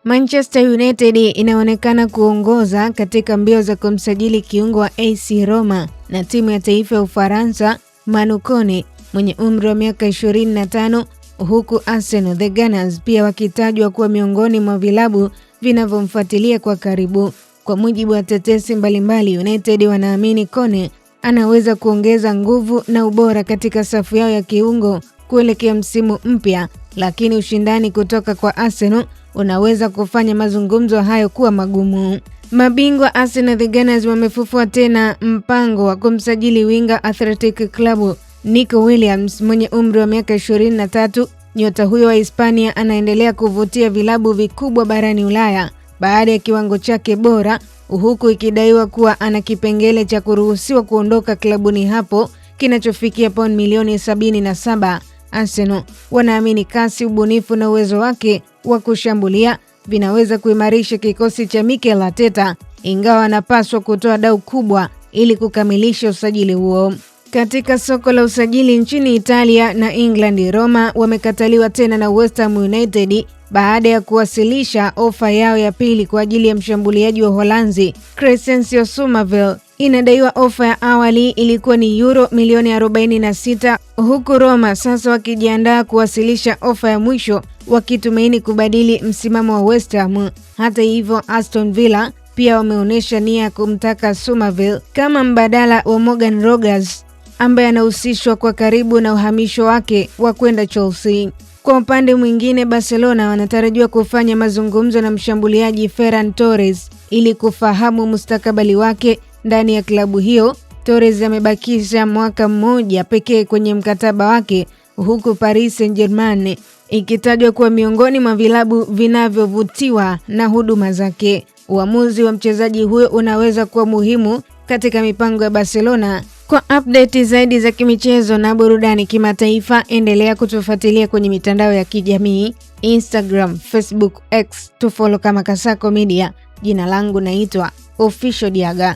Manchester United inaonekana kuongoza katika mbio za kumsajili kiungo wa AC Roma na timu ya taifa ya Ufaransa Manu Kone mwenye umri wa miaka 25, huku Arsenal the Gunners pia wakitajwa kuwa miongoni mwa vilabu vinavyomfuatilia kwa karibu. Kwa mujibu wa tetesi mbalimbali, United wanaamini Kone anaweza kuongeza nguvu na ubora katika safu yao ya kiungo kuelekea msimu mpya, lakini ushindani kutoka kwa Arsenal unaweza kufanya mazungumzo hayo kuwa magumu. Mabingwa Arsenal the Gunners wamefufua tena mpango wa kumsajili winga Athletic Club Nico Williams mwenye umri wa miaka 23. Nyota huyo wa Hispania anaendelea kuvutia vilabu vikubwa barani Ulaya baada ya kiwango chake bora, huku ikidaiwa kuwa ana kipengele cha kuruhusiwa kuondoka klabuni hapo kinachofikia pauni milioni 77. Arsenal wanaamini kasi, ubunifu na uwezo wake wa kushambulia vinaweza kuimarisha kikosi cha Mikel Arteta, ingawa anapaswa kutoa dau kubwa ili kukamilisha usajili huo. Katika soko la usajili nchini Italia na England, Roma wamekataliwa tena na West Ham United baada ya kuwasilisha ofa yao ya pili kwa ajili ya mshambuliaji wa Holanzi Crescencio Somerville. Inadaiwa ofa ya awali ilikuwa ni euro milioni 46, huku Roma sasa wakijiandaa kuwasilisha ofa ya mwisho wakitumaini kubadili msimamo wa West Ham. Hata hivyo, Aston Villa pia wameonyesha nia ya kumtaka Somerville kama mbadala wa Morgan Rogers ambaye anahusishwa kwa karibu na uhamisho wake wa kwenda Chelsea. Kwa upande mwingine, Barcelona wanatarajiwa kufanya mazungumzo na mshambuliaji Ferran Torres ili kufahamu mustakabali wake ndani ya klabu hiyo. Torres amebakisha mwaka mmoja pekee kwenye mkataba wake, huku Paris Saint-Germain ikitajwa kuwa miongoni mwa vilabu vinavyovutiwa na huduma zake. Uamuzi wa mchezaji huyo unaweza kuwa muhimu katika mipango ya Barcelona. Kwa update zaidi za kimichezo na burudani kimataifa, endelea kutufuatilia kwenye mitandao ya kijamii Instagram, Facebook, X, tufollow kama Kasako Media. Jina langu naitwa Official Diaga.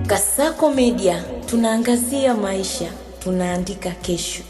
Kasako Media, tunaangazia maisha, tunaandika kesho.